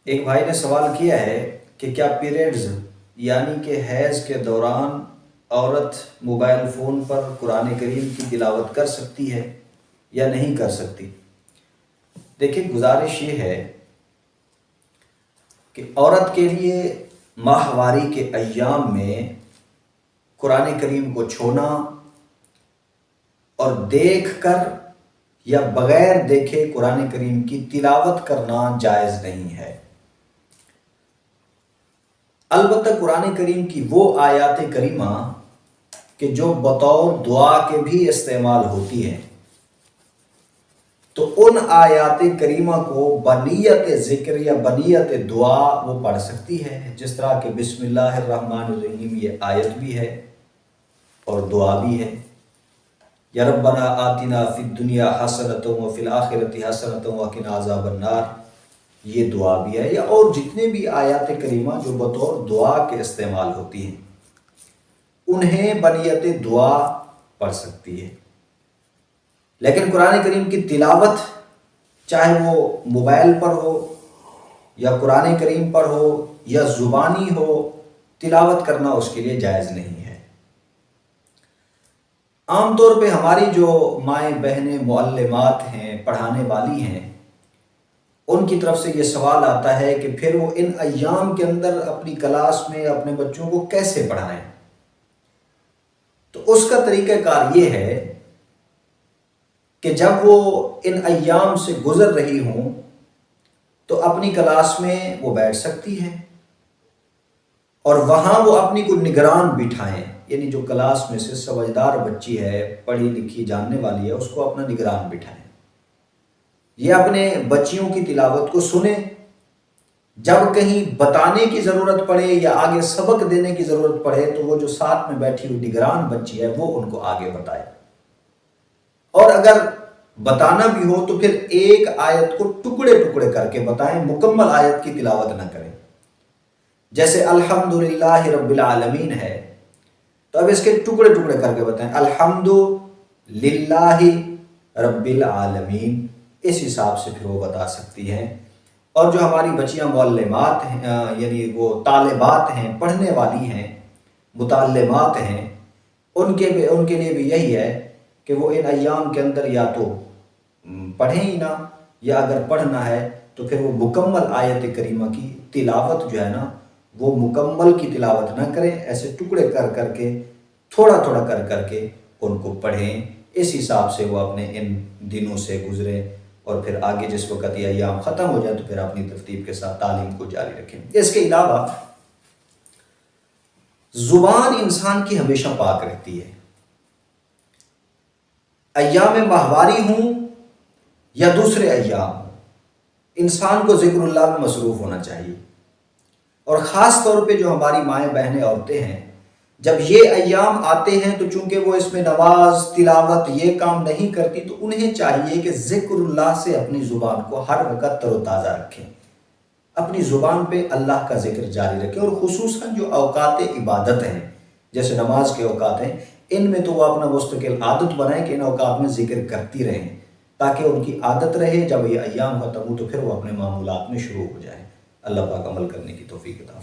ایک بھائی نے سوال کیا ہے کہ کیا پیریڈز یعنی کہ حیض کے دوران عورت موبائل فون پر قرآن کریم کی تلاوت کر سکتی ہے یا نہیں کر سکتی؟ دیکھیں، گزارش یہ ہے کہ عورت کے لیے ماہواری کے ایام میں قرآن کریم کو چھونا اور دیکھ کر یا بغیر دیکھے قرآن کریم کی تلاوت کرنا جائز نہیں ہے۔ البتہ قرآن کریم کی وہ آیات کریمہ کہ جو بطور دعا کے بھی استعمال ہوتی ہیں، تو ان آیات کریمہ کو بنیت ذکر یا بنیت دعا وہ پڑھ سکتی ہے، جس طرح کہ بسم اللہ الرحمن الرحیم یہ آیت بھی ہے اور دعا بھی ہے۔ یا ربنا آتنا فی الدنیا حسنۃ وفی الآخرۃ حسنۃ وقنا عذاب النار یہ دعا بھی ہے، یا اور جتنے بھی آیات کریمہ جو بطور دعا کے استعمال ہوتی ہیں انہیں بنیت دعا پڑھ سکتی ہے۔ لیکن قرآن کریم کی تلاوت چاہے وہ موبائل پر ہو یا قرآن کریم پر ہو یا زبانی ہو، تلاوت کرنا اس کے لیے جائز نہیں ہے۔ عام طور پہ ہماری جو مائیں بہنیں معلمات ہیں، پڑھانے والی ہیں، ان کی طرف سے یہ سوال آتا ہے کہ پھر وہ ان ایام کے اندر اپنی کلاس میں اپنے بچوں کو کیسے پڑھائیں؟ تو اس کا طریقہ کار یہ ہے کہ جب وہ ان ایام سے گزر رہی ہوں تو اپنی کلاس میں وہ بیٹھ سکتی ہے اور وہاں وہ اپنی کو نگران بٹھائیں، یعنی جو کلاس میں سے سمجھدار بچی ہے، پڑھی لکھی جاننے والی ہے، اس کو اپنا نگران بٹھائیں۔ یہ اپنے بچیوں کی تلاوت کو سنیں، جب کہیں بتانے کی ضرورت پڑے یا آگے سبق دینے کی ضرورت پڑے تو وہ جو ساتھ میں بیٹھی ہوئی نگران بچی ہے وہ ان کو آگے بتائے، اور اگر بتانا بھی ہو تو پھر ایک آیت کو ٹکڑے ٹکڑے کر کے بتائیں، مکمل آیت کی تلاوت نہ کریں۔ جیسے الحمدللہ رب العالمین ہے تو اب اس کے ٹکڑے ٹکڑے کر کے بتائیں الحمدللہ رب العالمین، اس حساب سے پھر وہ بتا سکتی ہیں۔ اور جو ہماری بچیاں معلمات ہیں، یعنی وہ طالبات ہیں، پڑھنے والی ہیں، متعلمات ہیں، ان کے لیے بھی یہی ہے کہ وہ ان ایام کے اندر یا تو پڑھیں ہی نہ، یا اگر پڑھنا ہے تو پھر وہ مکمل آیت کریمہ کی تلاوت جو ہے نا وہ مکمل کی تلاوت نہ کریں، ایسے ٹکڑے کر کر کے تھوڑا تھوڑا کر کر کے ان کو پڑھیں۔ اس حساب سے وہ اپنے ان دنوں سے گزریں اور پھر آگے جس وقت یہ ایام ختم ہو جائے تو پھر اپنی ترتیب کے ساتھ تعلیم کو جاری رکھیں۔ اس کے علاوہ زبان انسان کی ہمیشہ پاک رہتی ہے، ایام ماہواری ہوں یا دوسرے ایام ہوں، انسان کو ذکر اللہ میں مصروف ہونا چاہیے۔ اور خاص طور پہ جو ہماری مائیں بہنیں عورتیں ہیں، جب یہ ایام آتے ہیں تو چونکہ وہ اس میں نماز تلاوت یہ کام نہیں کرتی تو انہیں چاہیے کہ ذکر اللہ سے اپنی زبان کو ہر وقت تر و تازہ رکھیں، اپنی زبان پہ اللہ کا ذکر جاری رکھیں، اور خصوصاً جو اوقات عبادت ہیں جیسے نماز کے اوقات ہیں، ان میں تو وہ اپنا مستقل عادت بنائیں کہ ان اوقات میں ذکر کرتی رہیں، تاکہ ان کی عادت رہے، جب یہ ایام ختم ہو تو پھر وہ اپنے معمولات میں شروع ہو جائیں۔ اللہ پاک عمل کرنے کی توفیق عطا فرمائے۔